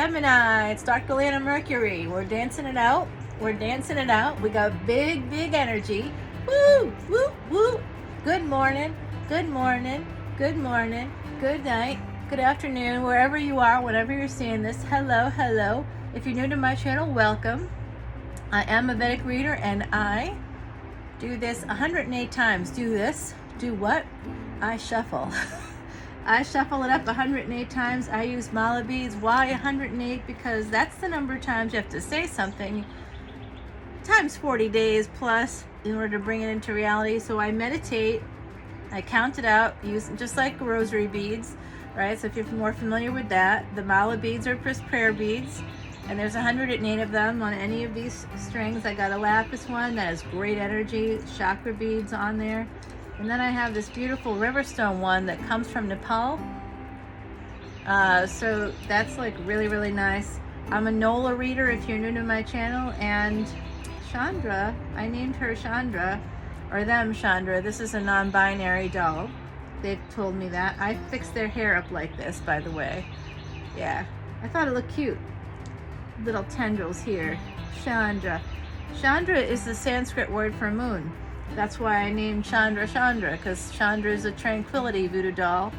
Gemini. It's Dr. Leona Mercury. We're dancing it out. We're dancing it out. We got big, big energy. Woo, woo, woo. Good morning. Good morning. Good morning. Good night. Good afternoon. Wherever you are, whenever you're seeing this. Hello, hello. If you're new to my channel, welcome. I am a Vedic reader and I do this 108 times. Do this. Do what? I shuffle. I shuffle it up 108 times. I use mala beads. Why 108? Because that's the number of times you have to say something times 40 days plus in order to bring it into reality. So I meditate. I count it out, using just like rosary beads, right? So if you're more familiar with that, the mala beads are just prayer beads, and there's 108 of them on any of these strings. I got a lapis one that has great energy, chakra beads on there. And then I have this beautiful riverstone one that comes from Nepal. So that's like really, really nice. I'm a Nola reader if you're new to my channel. And Chandra, I named her Chandra, or them Chandra. This is a non-binary doll. They've told me that. I fixed their hair up like this, by the way. Yeah, I thought it looked cute. Little tendrils here. Chandra. Chandra is the Sanskrit word for moon. That's why I named Chandra Chandra, because Chandra is a tranquility voodoo doll.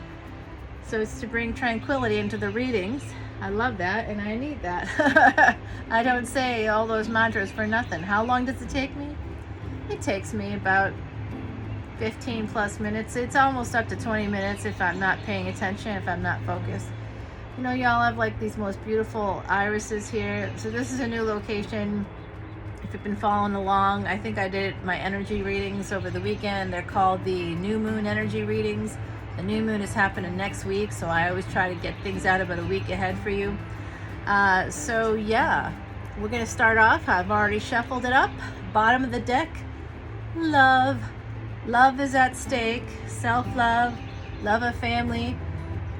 So it's to bring tranquility into the readings. I love that, and I need that. I don't say all those mantras for nothing. How long does it take me? It takes me about 15 plus minutes. It's almost up to 20 minutes if I'm not paying attention, if I'm not focused. You know, y'all have like these most beautiful irises here. So this is a new location. If you've been following along, I think I did my energy readings over the weekend. They're called the new moon energy readings. The new moon is happening next week, so I always try to get things out about a week ahead for you. So yeah, we're gonna start off. I've already shuffled it up. Bottom of the deck, love. Love is at stake. Self-love, love of family.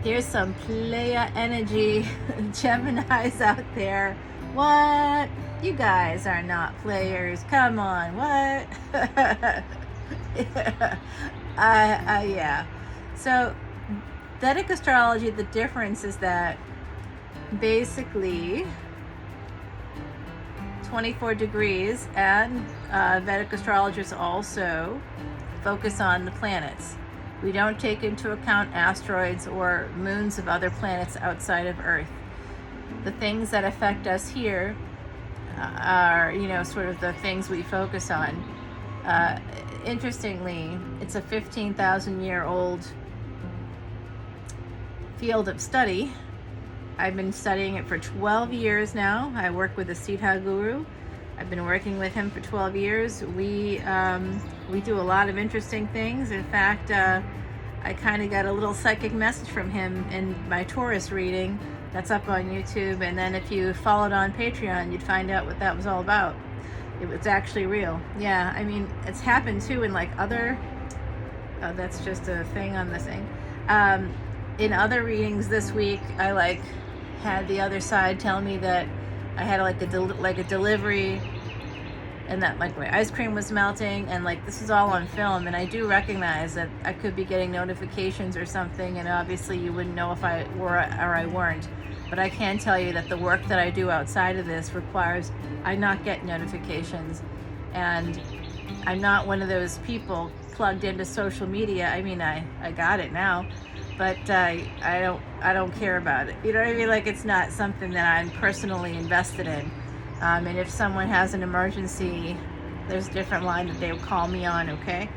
Here's some playa energy. Geminis out there. What? You guys are not players. Come on, what? Yeah. So, Vedic astrology, the difference is that basically 24 degrees and Vedic astrologers also focus on the planets. We don't take into account asteroids or moons of other planets outside of Earth. The things that affect us here are, you know, sort of the things we focus on. Interestingly, it's a 15,000-year-old field of study. I've been studying it for 12 years now. I work with the Siddha Guru. I've been working with him for 12 years. We do a lot of interesting things. In fact, I kind of got a little psychic message from him in my Taurus reading. That's up on YouTube, and then if you followed on Patreon, you'd find out what that was all about. It was actually real. Yeah, I mean, it's happened too in like other, that's just a thing on this thing. In other readings this week, I like had the other side tell me that I had like a delivery, and that like my ice cream was melting, and like this is all on film, and I do recognize that I could be getting notifications or something, and obviously you wouldn't know if I were or I weren't. But I can tell you that the work that I do outside of this requires I not get notifications, and I'm not one of those people plugged into social media. I mean, I got it now, but I don't care about it. You know what I mean? Like, it's not something that I'm personally invested in. And if someone has an emergency, there's a different line that they would call me on, okay?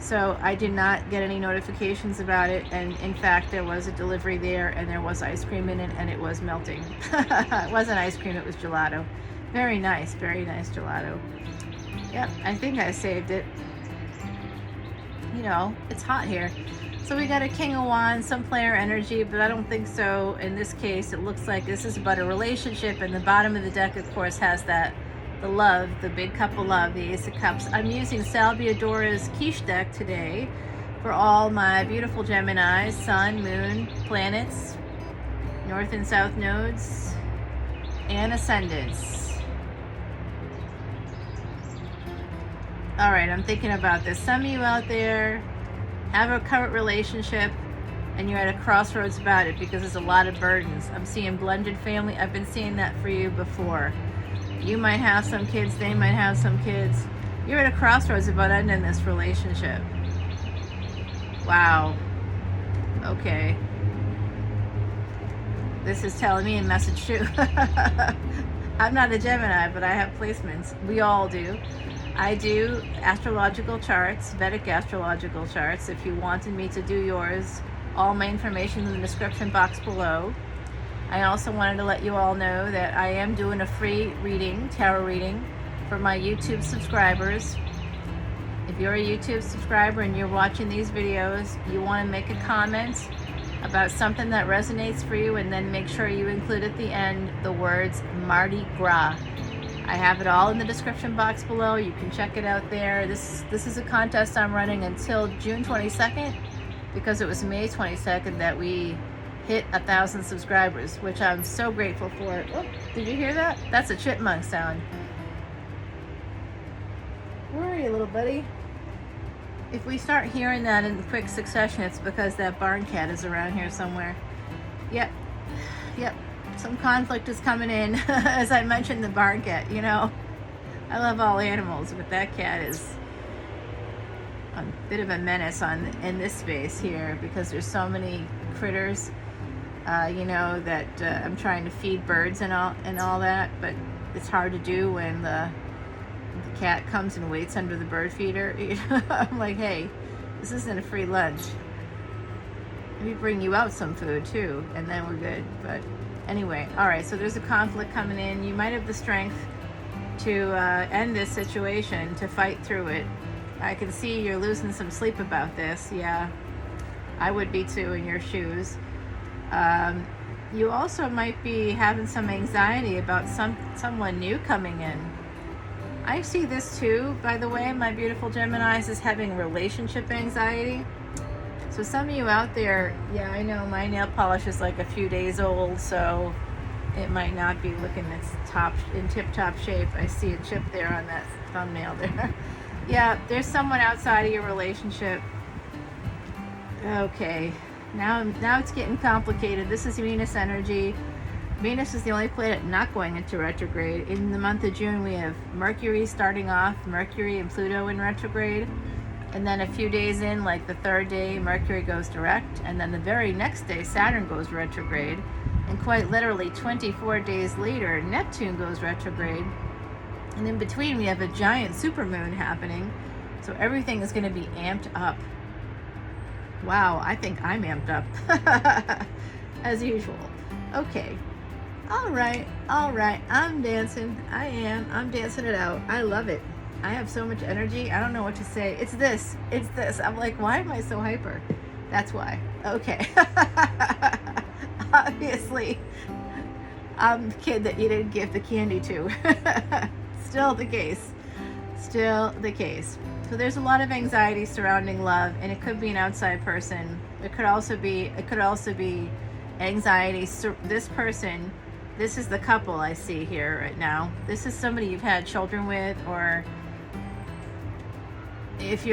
So I did not get any notifications about it, and in fact there was a delivery there, and there was ice cream in it, and it was melting. It wasn't ice cream, it was gelato. Very nice gelato. Yep, I think I saved it. You know, it's hot here. So we got a King of Wands, some player energy, but I don't think so. In this case, it looks like this is about a relationship, and the bottom of the deck, of course, has that, the love, the big cup of love, the Ace of Cups. I'm using Salvia Dora's quiche deck today for all my beautiful Geminis, Sun, Moon, planets, North and South nodes, and ascendants. All right, I'm thinking about this. Some of you out there have a current relationship and you're at a crossroads about it because there's a lot of burdens. I'm seeing blended family. I've been seeing that for you before. You might have some kids, they might have some kids. You're at a crossroads about ending this relationship. Wow. Okay. This is telling me a message too. I'm not a Gemini, but I have placements. We all do. I do astrological charts, Vedic astrological charts. If you wanted me to do yours, all my information in the description box below. I also wanted to let you all know that I am doing a free reading, tarot reading, for my YouTube subscribers. If you're a YouTube subscriber and you're watching these videos, you want to make a comment about something that resonates for you, and then make sure you include at the end the words Mardi Gras. I have it all in the description box below. You can check it out there. This is a contest I'm running until June 22nd, because it was May 22nd that we hit 1,000 subscribers, which I'm so grateful for. Oh, did you hear that? That's a chipmunk sound. Where are you, little buddy? If we start hearing that in quick succession, it's because that barn cat is around here somewhere. Yep. Some conflict is coming in. As I mentioned, the barn cat, you know. I love all animals, but that cat is a bit of a menace in this space here, because there's so many critters, you know, that I'm trying to feed birds and all that, but it's hard to do when the cat comes and waits under the bird feeder. I'm like, hey, this isn't a free lunch. Let me bring you out some food too, and then we're good. But anyway, all right, so there's a conflict coming in. You might have the strength to end this situation, to fight through it. I can see you're losing some sleep about this. Yeah, I would be too in your shoes. You also might be having some anxiety about someone new coming in. I see this too, by the way, my beautiful Geminis, is having relationship anxiety. So some of you out there, yeah, I know my nail polish is like a few days old, so it might not be looking in tip-top shape. I see a chip there on that thumbnail there. Yeah, there's someone outside of your relationship. Okay, now it's getting complicated. This is Venus energy. Venus is the only planet not going into retrograde. In the month of June, we have Mercury starting off, Mercury and Pluto in retrograde. And then a few days in, like the third day, Mercury goes direct. And then the very next day, Saturn goes retrograde. And quite literally 24 days later, Neptune goes retrograde. And in between, we have a giant supermoon happening. So everything is going to be amped up. Wow, I think I'm amped up. As usual. Okay. All right, I'm dancing. I'm dancing it out. I love it. I have so much energy. I don't know what to say. It's this. I'm like, why am I so hyper? That's why. Okay. Obviously, I'm the kid that you didn't give the candy to. Still the case. So there's a lot of anxiety surrounding love, and it could be an outside person. It could also be anxiety. So this person, this is the couple I see here right now. This is somebody you've had children with, or if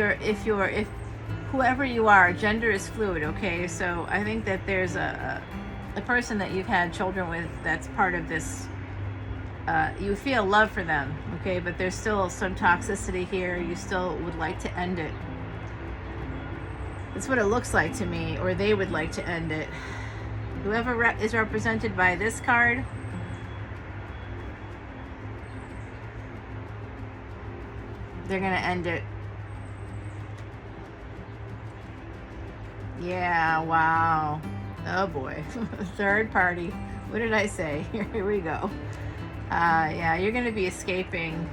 whoever you are, gender is fluid, okay? So I think that there's a person that you've had children with that's part of this. You feel love for them, okay? But there's still some toxicity here. You still would like to end it. That's what it looks like to me, or they would like to end it. Whoever is represented by this card, they're going to end it. Yeah, wow. Oh boy. Third party. What did I say? Here we go. Yeah, you're going to be escaping.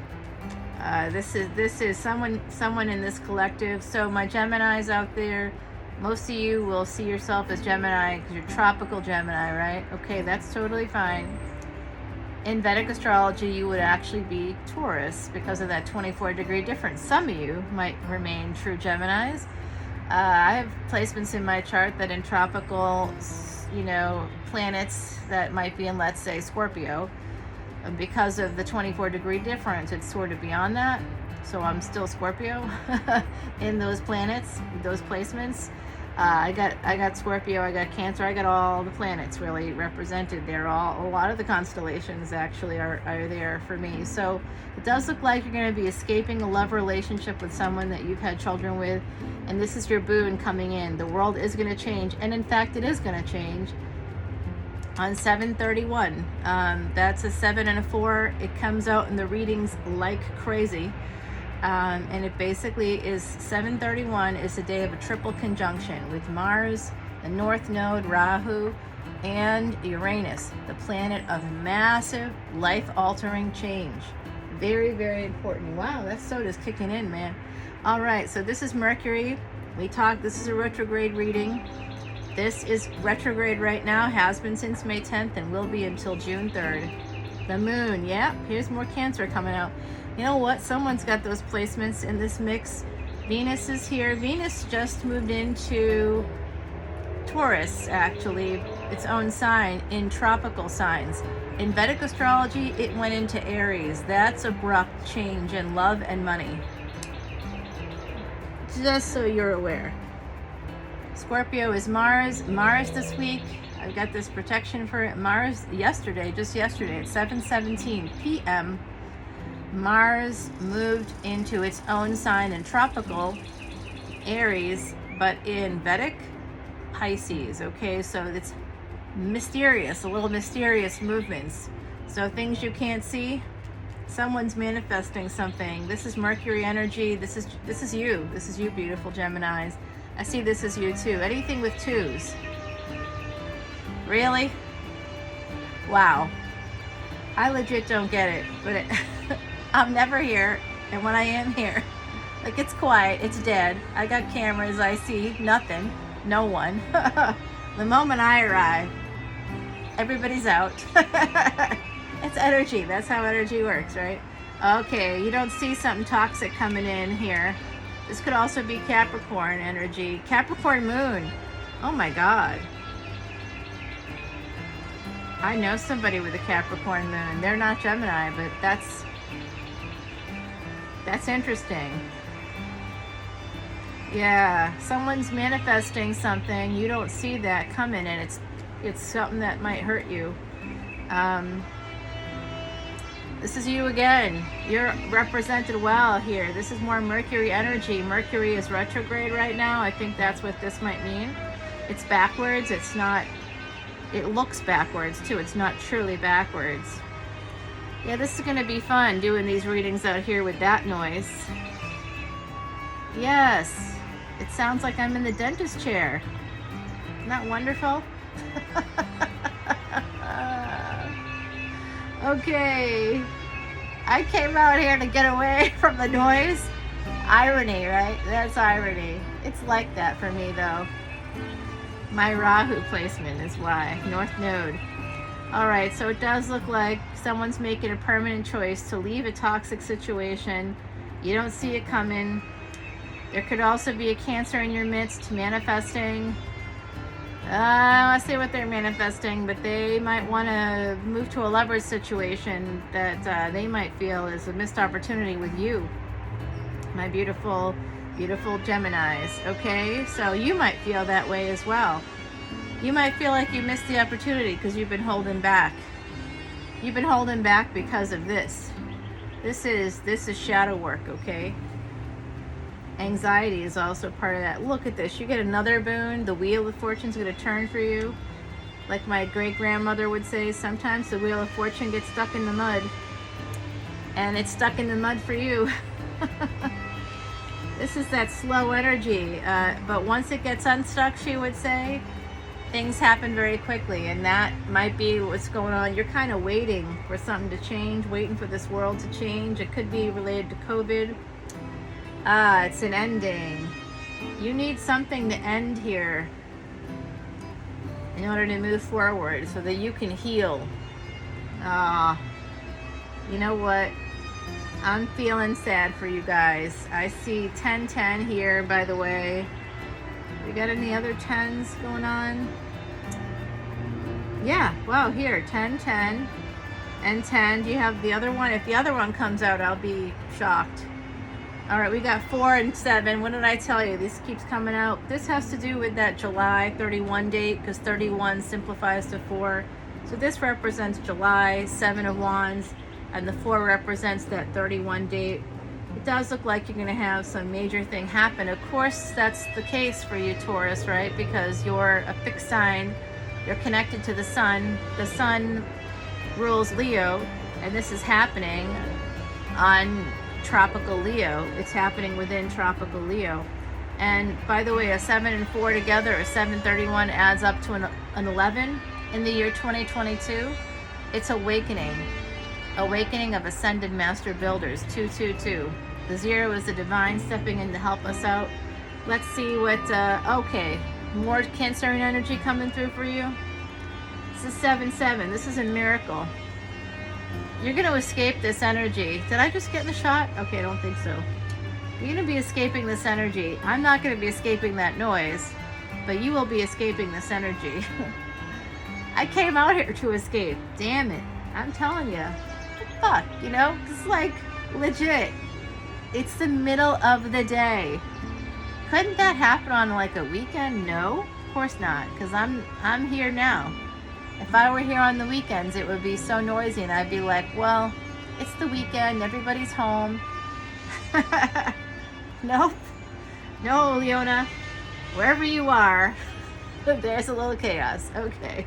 This is someone in this collective. So my Geminis out there, most of you will see yourself as Gemini because you're tropical Gemini, right? Okay, that's totally fine. In Vedic astrology, you would actually be Taurus because of that 24-degree difference. Some of you might remain true Geminis. I have placements in my chart that in tropical, planets that might be in, let's say, Scorpio. Because of the 24-degree difference, it's sort of beyond that. So I'm still Scorpio in those planets, those placements. I got Scorpio, I got Cancer, I got all the planets really represented there. A lot of the constellations actually are there for me. So it does look like you're going to be escaping a love relationship with someone that you've had children with, and this is your boon coming in. The world is going to change, and in fact it is going to change on 7/31. That's a 7 and a 4. It comes out in the readings like crazy. And it basically is 7/31 is a day of a triple conjunction with Mars, the North Node, Rahu, and Uranus, the planet of massive life-altering change. Very, very important. Wow, that soda's kicking in, man. All right, so this is Mercury. This is a retrograde reading. This is retrograde right now, has been since May 10th and will be until June 3rd. The moon, yeah, here's more Cancer coming out. You know what? Someone's got those placements in this mix. Venus is here. Venus just moved into Taurus, actually, its own sign in tropical signs. In Vedic astrology, it went into Aries. That's abrupt change in love and money. Just so you're aware. Scorpio is Mars. Mars this week, I've got this protection for it. Mars just yesterday at 7:17 p.m. Mars moved into its own sign in tropical Aries, but in Vedic Pisces. Okay, so it's mysterious, a little mysterious movements. So things you can't see, someone's manifesting something. This is Mercury energy. This is you. This is you, beautiful Geminis. I see this as you too. Anything with twos. Really? Wow. I legit don't get it, but I'm never here, and when I am here, like, it's quiet, it's dead. I got cameras, I see nothing, no one. The moment I arrive, everybody's out. It's energy. That's how energy works, right? Okay, you don't see something toxic coming in here. This could also be Capricorn energy. Capricorn moon. Oh my God. I know somebody with a Capricorn moon. They're not Gemini, but that's interesting. Yeah, someone's manifesting something. You don't see that coming, and it's something that might hurt you. This is you again. You're represented well here. This is more Mercury energy. Mercury is retrograde right now. I think that's what this might mean. It's backwards. It's not, it looks backwards too. It's not truly backwards. Yeah, this is going to be fun doing these readings out here with that noise. Yes, it sounds like I'm in the dentist chair. Isn't that wonderful? Okay, I came out here to get away from the noise. Irony, right? That's irony. It's like that for me, though. My Rahu placement is why. North Node. All right, so it does look like someone's making a permanent choice to leave a toxic situation. You don't see it coming. There could also be a Cancer in your midst manifesting. I see what they're manifesting, but they might want to move to a lover's situation that they might feel is a missed opportunity with you, my beautiful, beautiful Geminis. Okay, so you might feel that way as well. You might feel like you missed the opportunity because you've been holding back. You've been holding back because of this. This is shadow work, okay? Anxiety is also part of that. Look at this. You get another boon. The wheel of fortune's going to turn for you. Like my great-grandmother would say, sometimes the wheel of fortune gets stuck in the mud. And it's stuck in the mud for you. This is that slow energy. But once it gets unstuck, she would say, things happen very quickly. And that might be what's going on. You're kind of waiting for something to change, waiting for this world to change. It could be related to COVID. It's an ending. You need something to end here in order to move forward so that you can heal. You know what? I'm feeling sad for you guys. I see 10-10 here, by the way. We got any other 10s going on? Yeah, wow, here, 10-10 and 10. Do you have the other one? If the other one comes out, I'll be shocked. All right, we got 4 and 7. What did I tell you? This keeps coming out. This has to do with that July 31 date, because 31 simplifies to 4. So this represents July, 7 of Wands, and the 4 represents that 31 date. It does look like you're going to have some major thing happen. Of course, that's the case for you, Taurus, right? Because you're a fixed sign. You're connected to the sun. The sun rules Leo, and this is happening on tropical Leo. It's happening within tropical Leo. And by the way, a 7 and 4 together, or 731, adds up to an 11 in the year 2022. It's awakening of ascended master builders, 222. The 0 is the divine stepping in to help us out. Let's see what okay, more Cancerian energy coming through for you. This is 7-7. This is a miracle. You're going to escape this energy. Did I just get in the shot? Okay, I don't think so. You're going to be escaping this energy. I'm not going to be escaping that noise, but you will be escaping this energy. I came out here to escape. Damn it. I'm telling you. What the fuck? You know? It's like legit. It's the middle of the day. Couldn't that happen on like a weekend? No, of course not, because I'm here now. If I were here on the weekends, it would be so noisy, and I'd be like, well, it's the weekend, everybody's home. Nope. No, Leona. Wherever you are, there's a little chaos. Okay.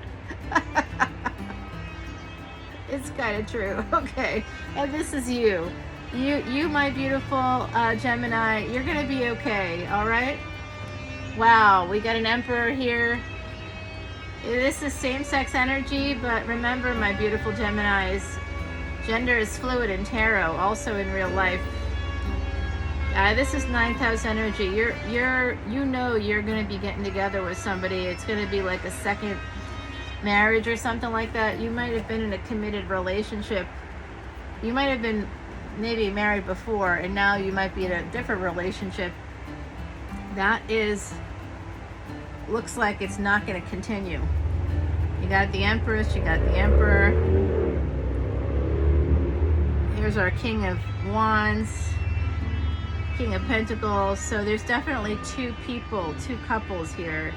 It's kind of true. Okay. And this is you. You, my beautiful Gemini, you're going to be okay, all right? Wow, we got an Emperor here. This is same-sex energy, but remember, my beautiful Geminis, gender is fluid in tarot, also in real life. This is 9th house energy. You know you're going to be getting together with somebody. It's going to be like a second marriage or something like that. You might have been in a committed relationship. You might have been maybe married before, and now you might be in a different relationship. That looks like it's not going to continue. You got the Empress, you got the Emperor. Here's our King of Wands, King of Pentacles. So there's definitely two couples here.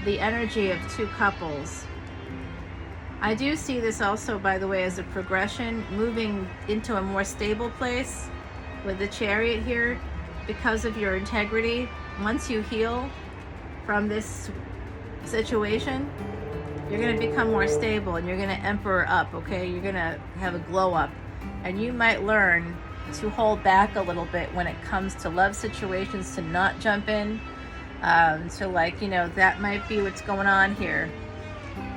The energy of two couples. I do see this also, by the way, as a progression, moving into a more stable place with the Chariot here because of your integrity. Once you heal from this situation, you're going to become more stable, and you're going to emperor up, okay? You're going to have a glow up, and you might learn to hold back a little bit when it comes to love situations, to not jump in. So like, you know, that might be what's going on here.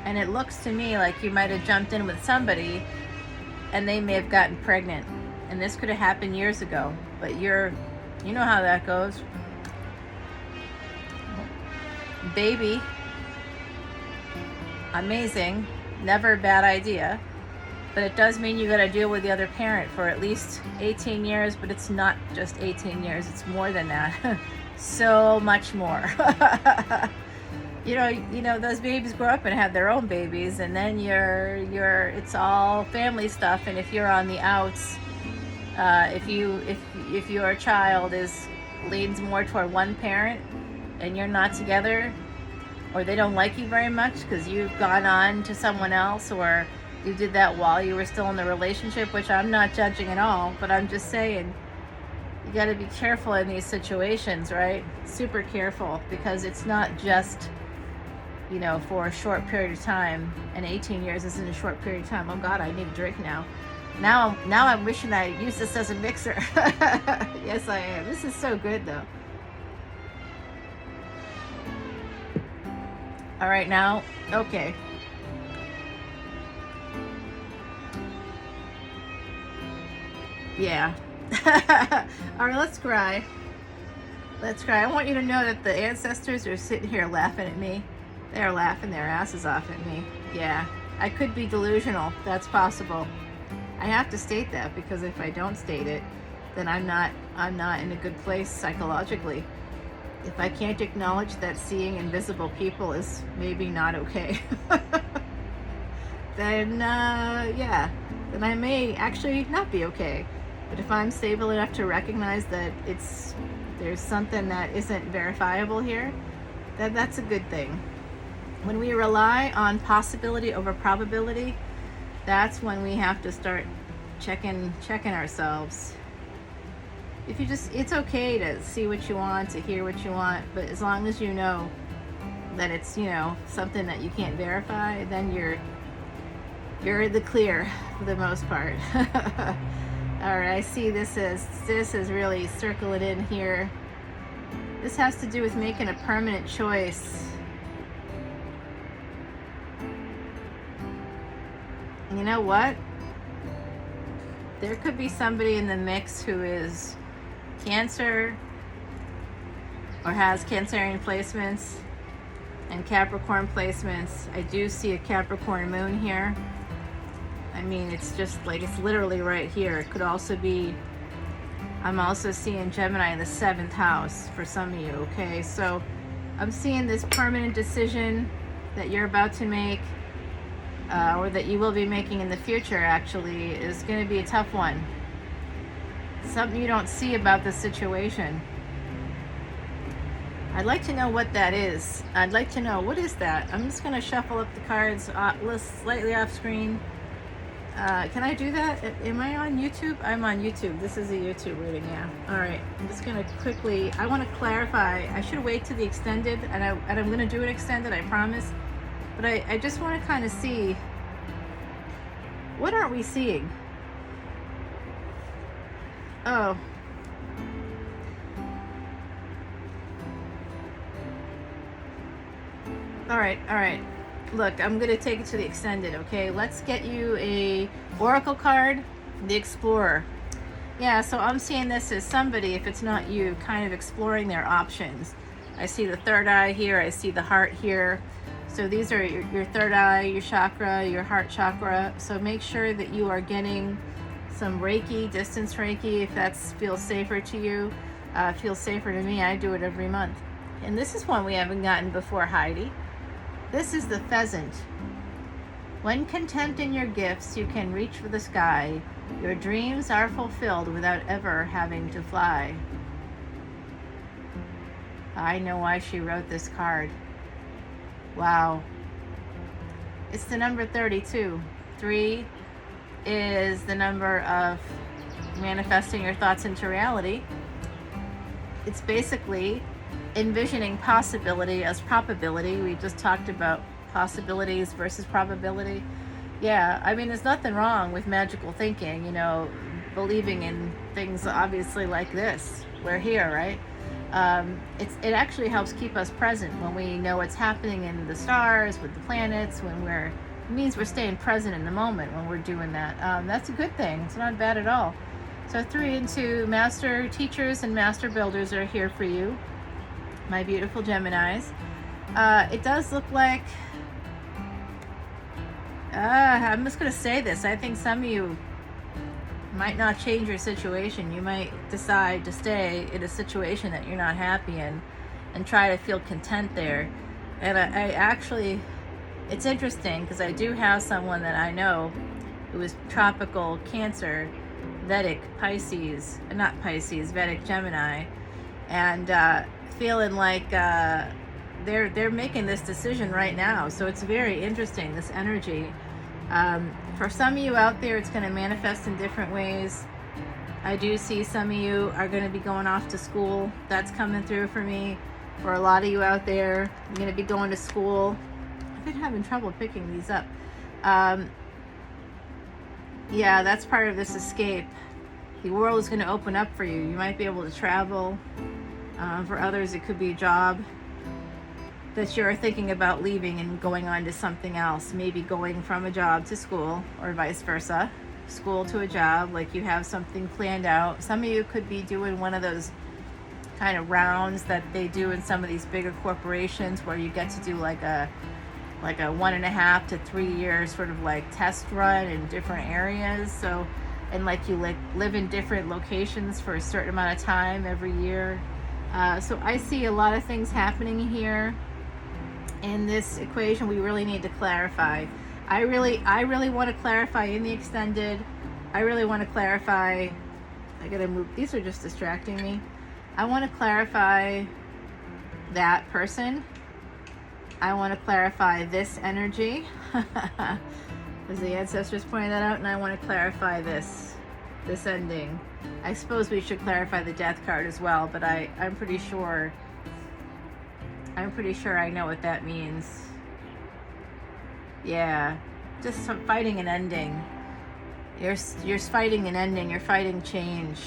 And it looks to me like you might have jumped in with somebody and they may have gotten pregnant. And this could have happened years ago, but you know how that goes. Baby, amazing, never a bad idea, but it does mean you got to deal with the other parent for at least 18 years, but it's not just 18 years, it's more than that. So much more. you know those babies grow up and have their own babies, and then it's all family stuff. And if you're on the outs, if your child leans more toward one parent and you're not together, or they don't like you very much because you've gone on to someone else, or you did that while you were still in the relationship, which I'm not judging at all, but I'm just saying you got to be careful in these situations, right? Super careful, because it's not just, you know, for a short period of time, and 18 years isn't a short period of time. Oh God, I need a drink now. Now I'm wishing I used this as a mixer. Yes, I am. This is so good though. All right, now, okay. Yeah. All right, let's cry. Let's cry. I want you to know that the ancestors are sitting here laughing at me. They're laughing their asses off at me. Yeah, I could be delusional. That's possible. I have to state that, because if I don't state it, then I'm not in a good place psychologically. If I can't acknowledge that seeing invisible people is maybe not okay, then yeah, then I may actually not be okay. But if I'm stable enough to recognize that there's something that isn't verifiable here, then that's a good thing. When we rely on possibility over probability, that's when we have to start checking ourselves. It's okay to see what you want, to hear what you want, but as long as you know that it's, something that you can't verify, then you're in the clear for the most part. All right, I see this is really circling in here. This has to do with making a permanent choice. You know what? There could be somebody in the mix who is Cancer or has Cancerian placements and Capricorn placements. I do see a Capricorn moon here. I mean, it's just like, it's literally right here. It could also be, I'm also seeing Gemini in the 7th house for some of you, okay? So I'm seeing this permanent decision that you're about to make, or that you will be making in the future, actually, is going to be a tough one. Something you don't see about this situation. I'd like to know what that is. I'd like to know, what is that? I'm just going to shuffle up the cards slightly off screen. Can I do that? Am I on YouTube? I'm on YouTube. This is a YouTube reading, yeah. All right, I'm just going to quickly, I want to clarify. I should wait to the extended, and I'm going to do an extended, I promise. But I just want to kind of see, what aren't we seeing? Oh. All right. Look, I'm going to take it to the extended, okay? Let's get you a oracle card, the Explorer. Yeah, so I'm seeing this as somebody, if it's not you, kind of exploring their options. I see the third eye here. I see the heart here. So these are your third eye, your chakra, your heart chakra. So make sure that you are getting some Reiki, distance Reiki, if that feels safer to you. Feels safer to me. I do it every month. And this is one we haven't gotten before, Heidi. This is the Pheasant. When content in your gifts, you can reach for the sky. Your dreams are fulfilled without ever having to fly. I know why she wrote this card. Wow. It's the number 32. 3 is the number of manifesting your thoughts into reality. It's basically envisioning possibility as probability. We just talked about possibilities versus probability. Yeah, I mean, there's nothing wrong with magical thinking, believing in things obviously like this. We're here, right? It actually helps keep us present when we know what's happening in the stars, with the planets, it means we're staying present in the moment when we're doing that. That's a good thing. It's not bad at all. So 3 and 2, master teachers and master builders are here for you, my beautiful Geminis. It does look like, I'm just going to say this. I think some of you might not change your situation. You might decide to stay in a situation that you're not happy in and try to feel content there. And I actually, it's interesting because I do have someone that I know who is tropical Cancer, Vedic Vedic Gemini, and feeling like they're making this decision right now. So it's very interesting, this energy. For some of you out there, it's going to manifest in different ways. I do see some of you are going to be going off to school. That's coming through for me. For a lot of you out there, you're going to be going to school. I've been having trouble picking these up. Yeah, that's part of this escape. The world is going to open up for you. You might be able to travel. For others, it could be a job that you're thinking about leaving and going on to something else, maybe going from a job to school or vice versa, school to a job, like you have something planned out. Some of you could be doing one of those kind of rounds that they do in some of these bigger corporations where you get to do like a 1.5 to 3 year sort of like test run in different areas. So, and like you live in different locations for a certain amount of time every year. So I see a lot of things happening here. In this equation, we really need to clarify. I really want to clarify in the extended. I really want to clarify I gotta move. These are just distracting me. I want to clarify that person. I want to clarify this energy. As the ancestors pointed that out, and I want to clarify this ending. I suppose we should clarify the death card as well, but I'm pretty sure I know what that means. Yeah, just fighting an ending. You're fighting an ending. You're fighting change.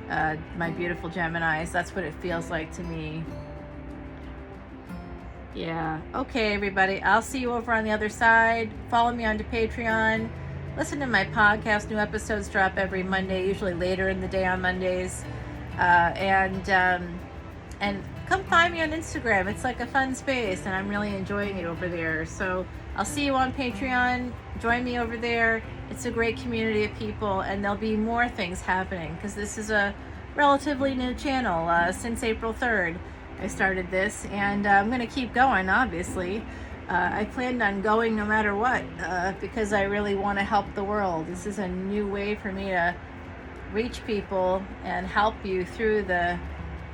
My beautiful Geminis, that's what it feels like to me. Yeah. Okay, everybody. I'll see you over on the other side. Follow me onto Patreon. Listen to my podcast. New episodes drop every Monday, usually later in the day on Mondays. And come find me on Instagram. It's like a fun space, and I'm really enjoying it over there. So I'll see you on Patreon. Join me over there. It's a great community of people, and there'll be more things happening because this is a relatively new channel. Since April 3rd, I started this, and I'm going to keep going, obviously. I planned on going no matter what because I really want to help the world. This is a new way for me to reach people and help you through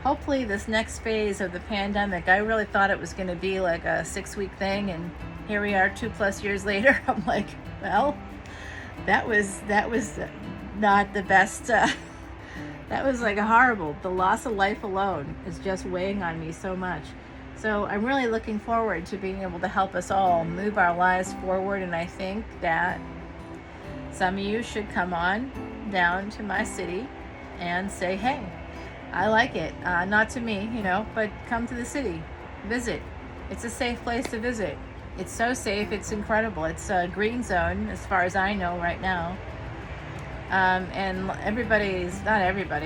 hopefully this next phase of the pandemic. I really thought it was going to be like a 6-week thing, and here we are 2+ years later. I'm like, well, that was not the best. That was like horrible. The loss of life alone is just weighing on me so much. So I'm really looking forward to being able to help us all move our lives forward. And I think that some of you should come on down to my city and say, hey, I like it. Not to me, but come to the city, visit. It's a safe place to visit. It's so safe. It's incredible. It's a green zone as far as I know right now. And not everybody,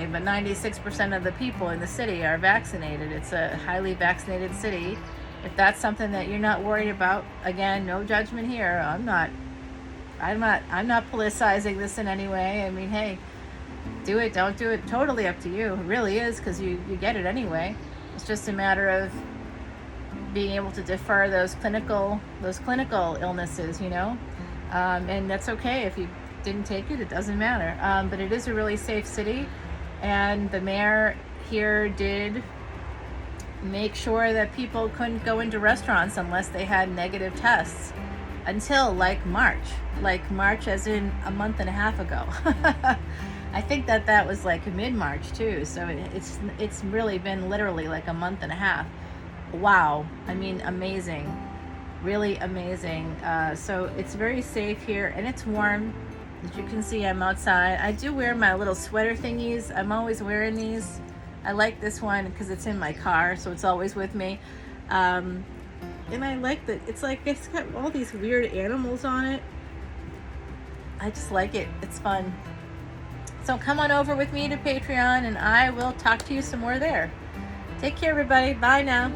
but 96% of the people in the city are vaccinated. It's a highly vaccinated city. If that's something that you're not worried about, again, no judgment here. I'm not politicizing this in any way. I mean, hey, do it, don't do it, totally up to you. It really is, because you get it anyway. It's just a matter of being able to defer those clinical illnesses, and that's okay if you didn't take it. It doesn't matter. But it is a really safe city, and the mayor here did make sure that people couldn't go into restaurants unless they had negative tests until March as in a month and a half ago. I think that was like mid-March too, so it's really been literally like a month and a half. Wow. I mean, amazing, really amazing. So it's very safe here, and it's warm. As you can see, I'm outside. I do wear my little sweater thingies. I'm always wearing these. I like this one because it's in my car, so it's always with me. And I like that it's got all these weird animals on it. I just like it. It's fun. So come on over with me to Patreon, and I will talk to you some more there. Take care, everybody. Bye now.